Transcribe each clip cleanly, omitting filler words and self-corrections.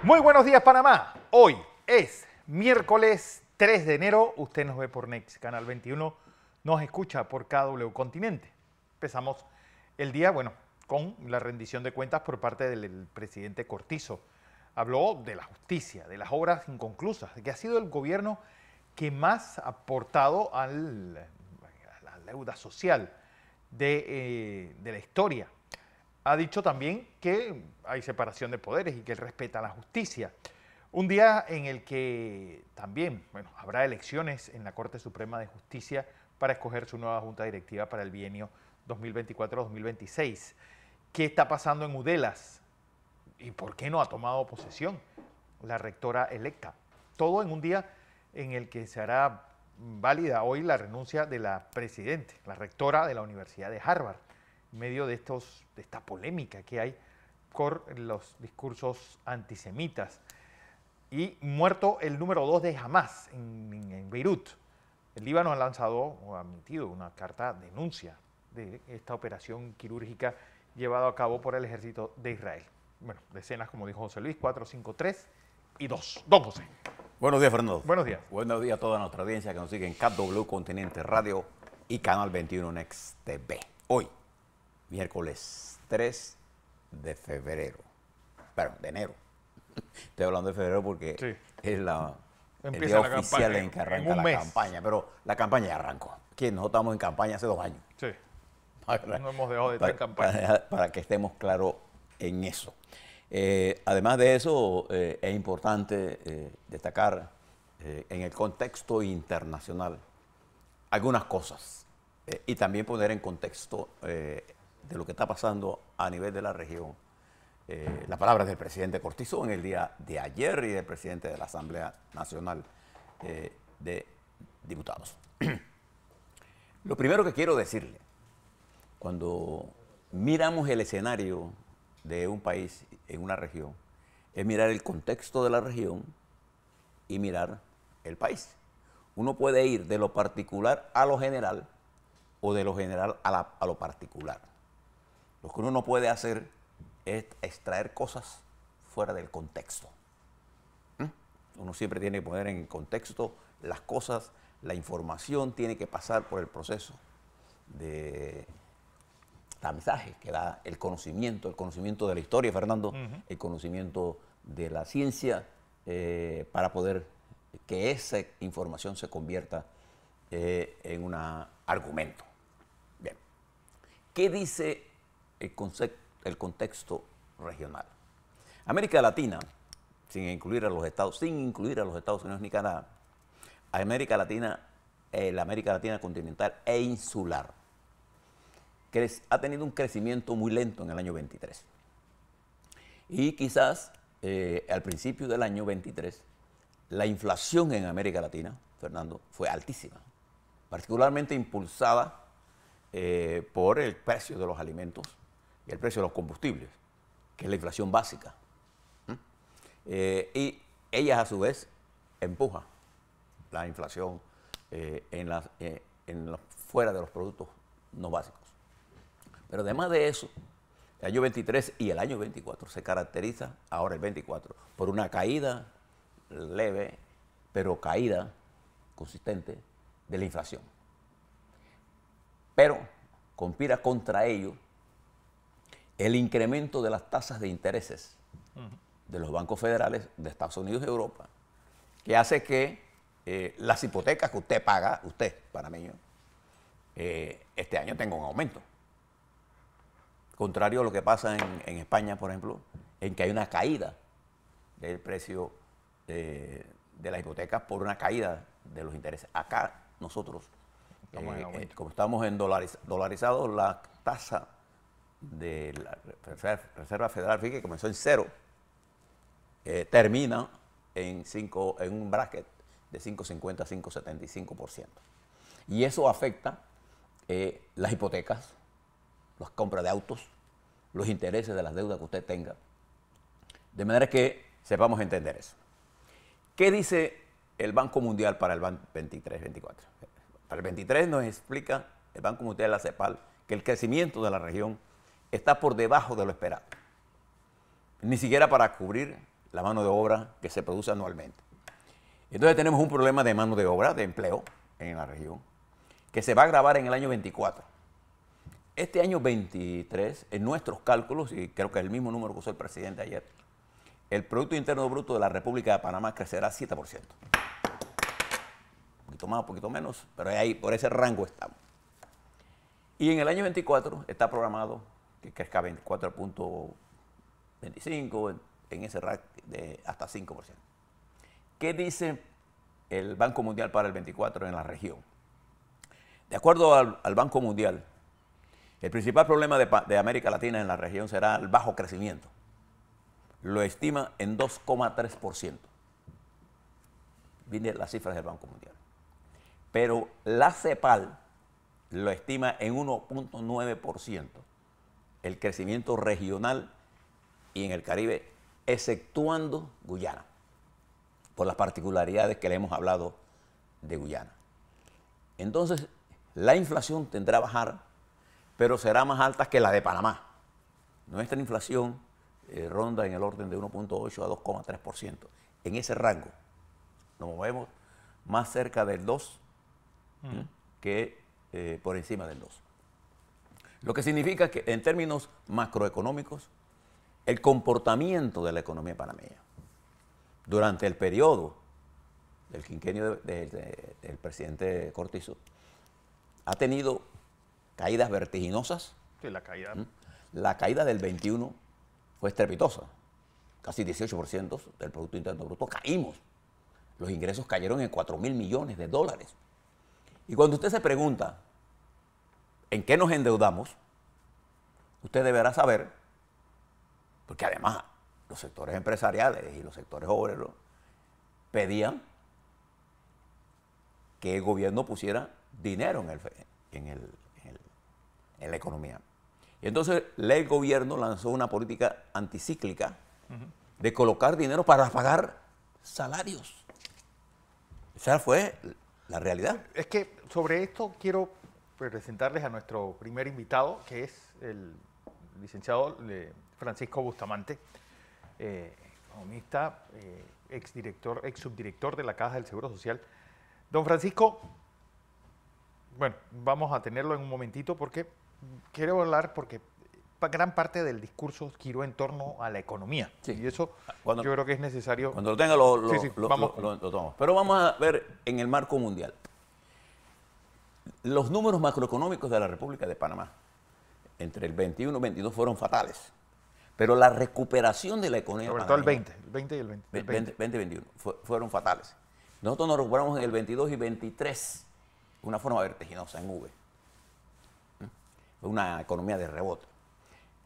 Muy buenos días, Panamá. Hoy es miércoles 3 de enero. Usted nos ve por Next Canal 21, nos escucha por KW Continente. Empezamos el día, con la rendición de cuentas por parte del presidente Cortizo. Habló de la justicia, de las obras inconclusas, de que ha sido el gobierno que más ha aportado a la deuda social de la historia. Ha dicho también que hay separación de poderes y que él respeta la justicia. Un día en el que también, habrá elecciones en la Corte Suprema de Justicia para escoger su nueva junta directiva para el bienio 2024-2026. ¿Qué está pasando en Udelas? ¿Y por qué no ha tomado posesión la rectora electa? Todo en un día en el que se hará válida hoy la renuncia de la presidenta, la rectora de la Universidad de Harvard, en medio de esta polémica que hay por los discursos antisemitas. Y muerto el número 2 de Hamas en Beirut. El Líbano ha lanzado o ha emitido una carta de denuncia de esta operación quirúrgica llevada a cabo por el ejército de Israel. Decenas, como dijo José Luis, 4, 5, 3 y 2. Don José. Buenos días, Fernando. Buenos días. Buenos días a toda nuestra audiencia que nos sigue en KW Continente Radio y Canal 21 Next TV. Hoy, miércoles 3 de febrero. Perdón, de enero. Estoy hablando de febrero porque es el día oficial en que arranca la campaña. Pero la campaña ya arrancó. Aquí nosotros estamos en campaña hace 2 años. Sí. No hemos dejado de estar en campaña. Para que estemos claros en eso. Además de eso, es importante destacar en el contexto internacional algunas cosas y también poner en contexto de lo que está pasando a nivel de la región. Las palabras del presidente Cortizo en el día de ayer y del presidente de la Asamblea Nacional de Diputados. Lo primero que quiero decirle, cuando miramos el escenario de un país en una región, es mirar el contexto de la región y mirar el país. Uno puede ir de lo particular a lo general o de lo general a lo particular. Lo que uno no puede hacer es extraer cosas fuera del contexto. Uno siempre tiene que poner en contexto las cosas, la información tiene que pasar por el proceso de tamizaje que da el conocimiento de la historia, Fernando, el conocimiento de la ciencia, para poder que esa información se convierta en un argumento. Bien. ¿Qué dice el contexto regional? América Latina, sin incluir a los Estados Unidos ni Canadá, la América Latina continental e insular, ha tenido un crecimiento muy lento en el año 23. Y quizás al principio del año 23, la inflación en América Latina, Fernando, fue altísima, particularmente impulsada por el precio de los alimentos y el precio de los combustibles, que es la inflación básica. Y ella, a su vez, empuja la inflación fuera de los productos no básicos. Pero además de eso, el año 23 y el año 24 se caracteriza, ahora el 24, por una caída leve, pero caída consistente de la inflación. Pero conspira contra ello el incremento de las tasas de intereses de los bancos federales de Estados Unidos y Europa, que hace que las hipotecas que usted paga, usted, panameño, este año tenga un aumento. Contrario a lo que pasa en España, por ejemplo, en que hay una caída del precio de las hipotecas por una caída de los intereses. Acá nosotros, como estamos en dolarizados, la tasa de la Reserva Federal, fíjate, que comenzó en 0, termina en un bracket de 5,50 a 5,75%. Y eso afecta las hipotecas, las compras de autos, los intereses de las deudas que usted tenga. De manera que sepamos entender eso. ¿Qué dice el Banco Mundial para el 23-24? Para el 23 nos explica el Banco Mundial, la CEPAL, que el crecimiento de la región está por debajo de lo esperado. Ni siquiera para cubrir la mano de obra que se produce anualmente. Entonces tenemos un problema de mano de obra, de empleo en la región, que se va a agravar en el año 24. Este año 23, en nuestros cálculos, y creo que es el mismo número que usó el presidente ayer, el Producto Interno Bruto de la República de Panamá crecerá 7%. Un poquito más, un poquito menos, pero ahí, por ese rango estamos. Y en el año 24 está programado que crezca 24.25, en ese rango de hasta 5%. ¿Qué dice el Banco Mundial para el 24 en la región? De acuerdo al Banco Mundial, el principal problema de América Latina en la región será el bajo crecimiento. Lo estima en 2,3%. Vienen las cifras del Banco Mundial. Pero la CEPAL lo estima en 1,9%. El crecimiento regional y en el Caribe, exceptuando Guyana, por las particularidades que le hemos hablado de Guyana. Entonces, la inflación tendrá a bajar, pero será más alta que la de Panamá. Nuestra inflación ronda en el orden de 1,8 a 2,3%. En ese rango nos movemos más cerca del 2 que por encima del 2. Lo que significa que en términos macroeconómicos, el comportamiento de la economía panameña durante el periodo del quinquenio del presidente Cortizo ha tenido caídas vertiginosas. Sí, la caída. La caída del 21 fue estrepitosa. Casi 18% del Producto Interno Bruto caímos. Los ingresos cayeron en 4.000 millones de dólares. Y cuando usted se pregunta en qué nos endeudamos, usted deberá saber, porque además los sectores empresariales y los sectores obreros pedían que el gobierno pusiera dinero en la economía. Y entonces el gobierno lanzó una política anticíclica de colocar dinero para pagar salarios. Esa fue la realidad. Es que sobre esto quiero presentarles a nuestro primer invitado, que es el licenciado Francisco Bustamante, economista, ex subdirector de la Caja del Seguro Social. Don Francisco, bueno, vamos a tenerlo en un momentito porque quiero hablar porque gran parte del discurso giró en torno a la economía. Sí. Y eso yo creo que es necesario. Cuando lo tenga lo tomamos. Pero vamos a ver en el marco mundial. Los números macroeconómicos de la República de Panamá entre el 21 y 22 fueron fatales. Pero la recuperación de la economía sobre todo el 20 y el 2021 fueron fatales. Nosotros nos recuperamos en el 22 y 23 de una forma vertiginosa en V. Una economía de rebote.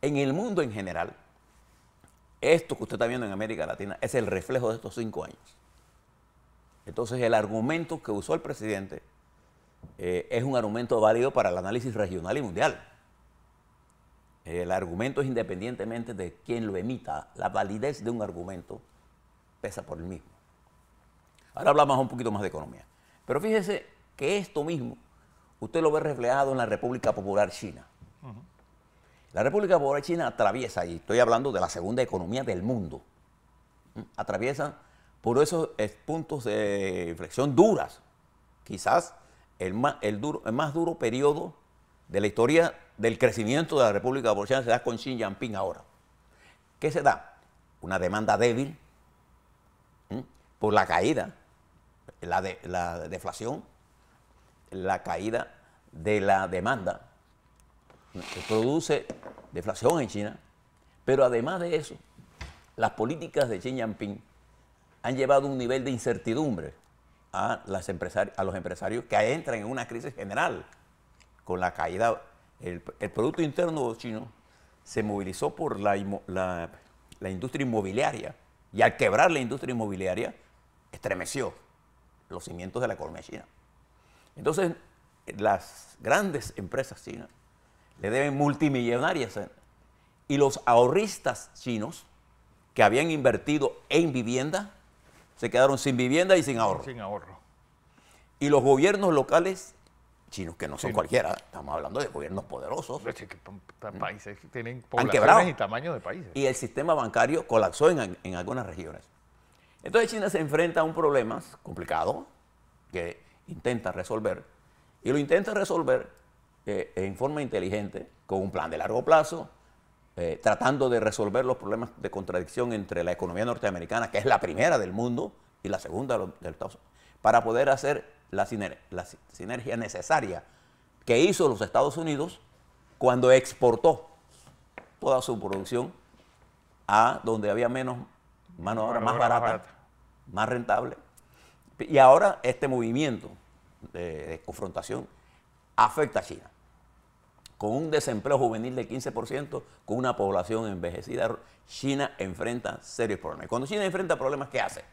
En el mundo en general, esto que usted está viendo en América Latina es el reflejo de estos 5 años. Entonces, el argumento que usó el presidente es un argumento válido para el análisis regional y mundial. El argumento es independientemente de quién lo emita. La validez de un argumento pesa por el mismo. Ahora hablamos un poquito más de economía. Pero fíjese que esto mismo usted lo ve reflejado en la República Popular China. La República Popular China atraviesa, y estoy hablando de la segunda economía del mundo, atraviesa por esos puntos de inflexión duras. Quizás el más duro periodo de la historia del crecimiento de la República Popular China se da con Xi Jinping ahora. ¿Qué se da? Una demanda débil por la caída, la deflación, la caída de la demanda que produce deflación en China, pero además de eso, las políticas de Xi Jinping han llevado un nivel de incertidumbre a los empresarios que entran en una crisis general con la caída. El Producto Interno chino se movilizó por la industria inmobiliaria y al quebrar la industria inmobiliaria estremeció los cimientos de la economía china. Entonces, las grandes empresas chinas le deben multimillonarias y los ahorristas chinos que habían invertido en vivienda se quedaron sin vivienda y sin ahorro. Sin ahorro. Y los gobiernos locales chinos que no son Sí. cualquiera, estamos hablando de gobiernos poderosos. Es que países que tienen quebrado. poblaciones y tamaños de países. Y el sistema bancario colapsó en algunas regiones. Entonces China se enfrenta a un problema complicado que intenta resolver, y lo intenta resolver en forma inteligente, con un plan de largo plazo, tratando de resolver los problemas de contradicción entre la economía norteamericana, que es la primera del mundo, y la segunda del Estados Unidos, para poder hacer la sinergia necesaria que hizo los Estados Unidos cuando exportó toda su producción a donde había menos mano de obra, más barata, más rentable. Y ahora este movimiento de confrontación afecta a China, con un desempleo juvenil de 15%, con una población envejecida. China enfrenta serios problemas. Y cuando China enfrenta problemas, ¿qué hace?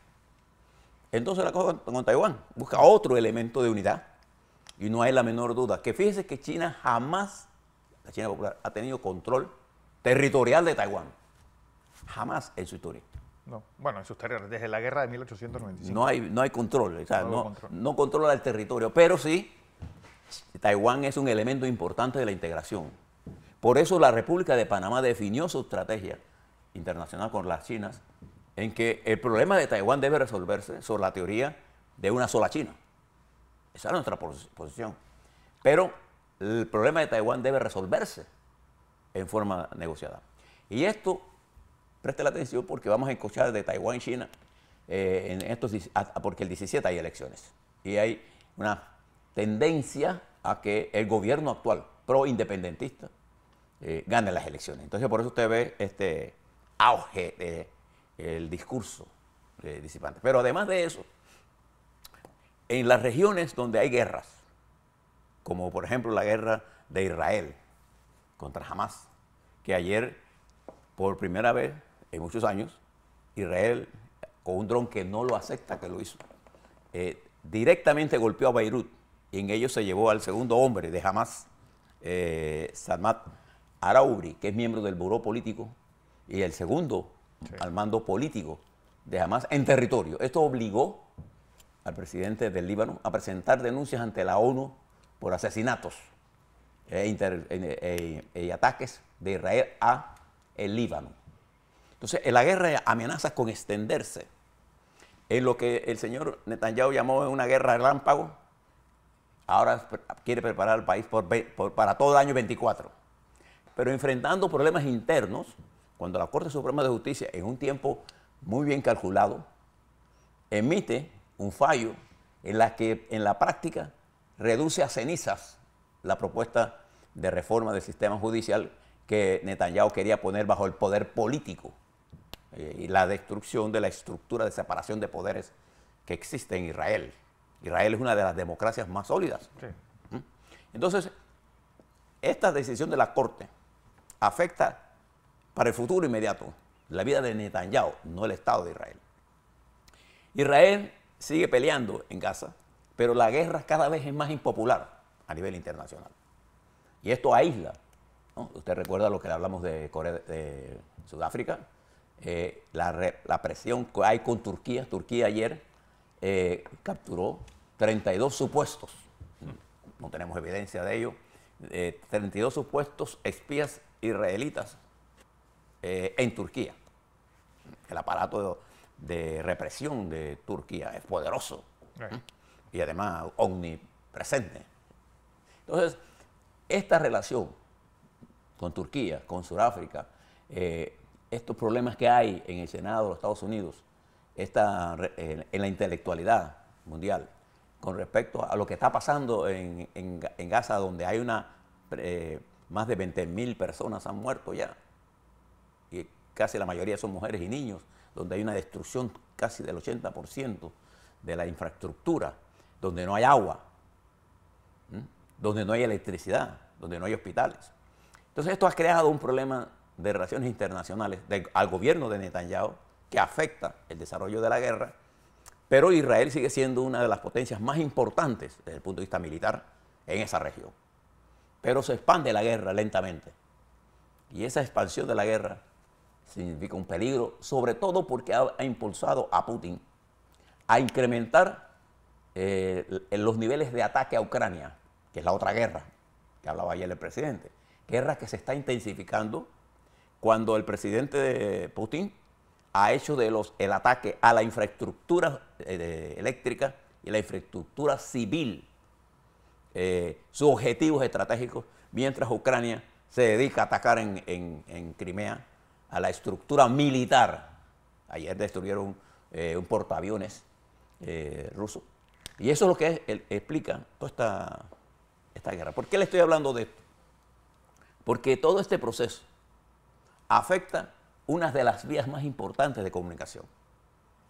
Entonces la cosa con Taiwán busca otro elemento de unidad. Y no hay la menor duda que fíjese que China jamás, la China popular, ha tenido control territorial de Taiwán. Jamás en su historia. No, bueno, en sus tareas, desde la guerra de 1895. No hay control, o sea, No no controla el territorio, pero sí, Taiwán es un elemento importante de la integración. Por eso la República de Panamá definió su estrategia internacional con las chinas, en que el problema de Taiwán debe resolverse sobre la teoría de una sola China. Esa es nuestra posición. Pero el problema de Taiwán debe resolverse en forma negociada. Y esto, preste la atención porque vamos a escuchar de Taiwán y China, porque el 17 hay elecciones. Y hay una tendencia a que el gobierno actual, pro-independentista, gane las elecciones. Entonces, por eso usted ve este auge del discurso disipante. Pero además de eso, en las regiones donde hay guerras, como por ejemplo la guerra de Israel contra Hamas, que ayer, por primera vez en muchos años, Israel, con un dron que no lo acepta que lo hizo, directamente golpeó a Beirut, y en ello se llevó al segundo hombre de Hamas, Samat Araouri, que es miembro del buró político, y el segundo al mando político de Hamas en territorio. Esto obligó al presidente del Líbano a presentar denuncias ante la ONU por asesinatos y ataques de Israel a el Líbano. Entonces, la guerra amenaza con extenderse en lo que el señor Netanyahu llamó una guerra relámpago. Ahora quiere preparar al país para todo el año 24. Pero enfrentando problemas internos, cuando la Corte Suprema de Justicia, en un tiempo muy bien calculado, emite un fallo en la que en la práctica reduce a cenizas la propuesta de reforma del sistema judicial que Netanyahu quería poner bajo el poder político y la destrucción de la estructura de separación de poderes que existe en Israel. Israel es una de las democracias más sólidas. Sí. Entonces, esta decisión de la Corte afecta para el futuro inmediato la vida de Netanyahu, no el Estado de Israel. Israel sigue peleando en Gaza, pero la guerra cada vez es más impopular a nivel internacional. Y esto aísla, ¿no? Usted recuerda lo que hablamos de Sudáfrica, la presión que hay con Turquía. Turquía ayer capturó 32 supuestos, no tenemos evidencia de ello, 32 supuestos espías israelitas en Turquía. El aparato de represión de Turquía es poderoso y además omnipresente. Entonces, esta relación con Turquía, con Sudáfrica, estos problemas que hay en el Senado de los Estados Unidos, en la intelectualidad mundial, con respecto a lo que está pasando en Gaza, donde hay más de 20.000 personas han muerto ya, y casi la mayoría son mujeres y niños, donde hay una destrucción casi del 80% de la infraestructura, donde no hay agua, donde no hay electricidad, donde no hay hospitales. Entonces esto ha creado un problema de relaciones internacionales al gobierno de Netanyahu que afecta el desarrollo de la guerra, pero Israel sigue siendo una de las potencias más importantes desde el punto de vista militar en esa región. Pero se expande la guerra lentamente. Y esa expansión de la guerra significa un peligro, sobre todo porque ha impulsado a Putin a incrementar los niveles de ataque a Ucrania que es la otra guerra que hablaba ayer el presidente. Guerra que se está intensificando cuando el presidente Putin ha hecho el ataque a la infraestructura eléctrica y la infraestructura civil, sus objetivos estratégicos, mientras Ucrania se dedica a atacar en Crimea a la estructura militar. Ayer destruyeron un portaaviones ruso. Y eso es lo que explica toda esta guerra. ¿Por qué le estoy hablando de esto? Porque todo este proceso afecta una de las vías más importantes de comunicación.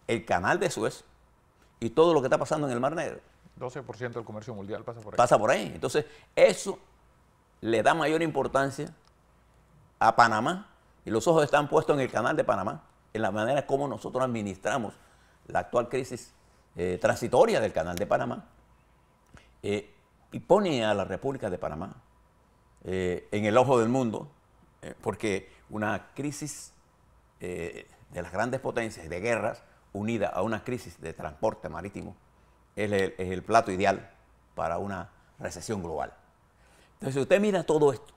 El canal de Suez y todo lo que está pasando en el Mar Negro. 12% del comercio mundial pasa por ahí. Pasa por ahí. Entonces, eso le da mayor importancia a Panamá y los ojos están puestos en el canal de Panamá, en la manera como nosotros administramos la actual crisis transitoria del canal de Panamá, y pone a la República de Panamá en el ojo del mundo, porque una crisis de las grandes potencias de guerras unida a una crisis de transporte marítimo es el plato ideal para una recesión global. Entonces, si usted mira todo esto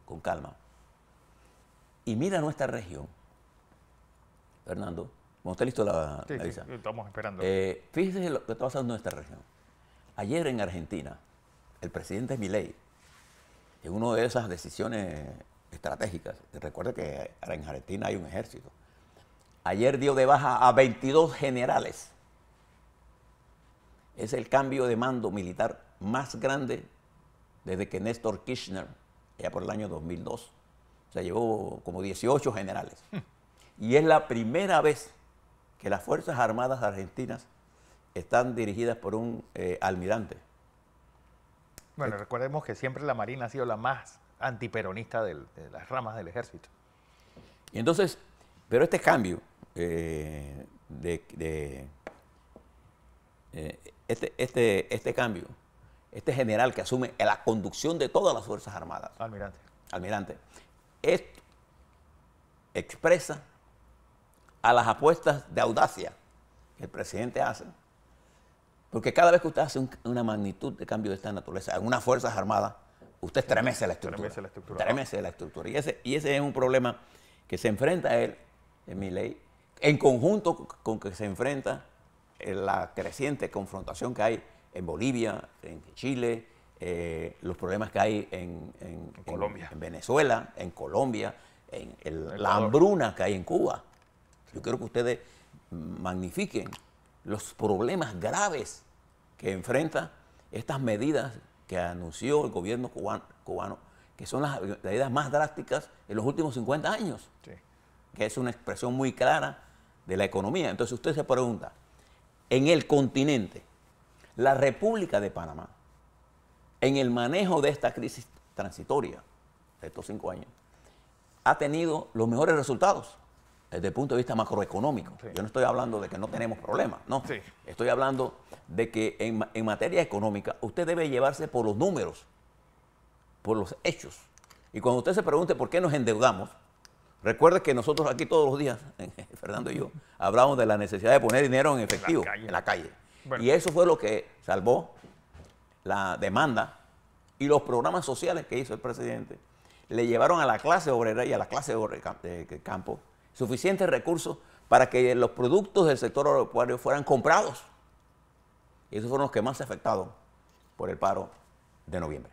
con calma y mira nuestra región, Fernando, ¿cómo está listo la visa? Sí, estamos esperando. Fíjese lo que está pasando en nuestra región. Ayer en Argentina, el presidente Milei, en una de esas decisiones estratégicas, recuerde que en Argentina hay un ejército, ayer dio de baja a 22 generales. Es el cambio de mando militar más grande desde que Néstor Kirchner, ya por el año 2002, o sea, llevó como 18 generales. Y es la primera vez que las Fuerzas Armadas argentinas están dirigidas por un almirante. Bueno, recordemos que siempre la Marina ha sido la más antiperonista de las ramas del ejército. Y entonces, pero este cambio, este cambio, este general que asume la conducción de todas las Fuerzas Armadas, almirante, esto expresa a las apuestas de audacia que el presidente hace, porque cada vez que usted hace una magnitud de cambio de esta naturaleza en unas Fuerzas Armadas, usted estremece la estructura. Estremece la estructura. Y ese es un problema que se enfrenta a él, en Milei, en conjunto con que se enfrenta la creciente confrontación que hay en Bolivia, en Chile, los problemas que hay en Colombia, en Venezuela, en Colombia, la hambruna que hay en Cuba. Yo quiero que ustedes magnifiquen los problemas graves que enfrenta estas medidas que anunció el gobierno cubano, que son las medidas más drásticas en los últimos 50 años, sí, que es una expresión muy clara de la economía. Entonces usted se pregunta, en el continente, la República de Panamá, en el manejo de esta crisis transitoria de estos 5 años, ha tenido los mejores resultados desde el punto de vista macroeconómico. Sí. Yo no estoy hablando de que no tenemos problemas, no. Sí. Estoy hablando de que en materia económica usted debe llevarse por los números, por los hechos. Y cuando usted se pregunte por qué nos endeudamos, recuerde que nosotros aquí todos los días, Fernando y yo, hablamos de la necesidad de poner dinero en efectivo en la calle. Bueno. Y eso fue lo que salvó la demanda y los programas sociales que hizo el presidente. Le llevaron a la clase obrera y a la clase de campo suficientes recursos para que los productos del sector agropecuario fueran comprados. Y esos fueron los que más se afectaron por el paro de noviembre.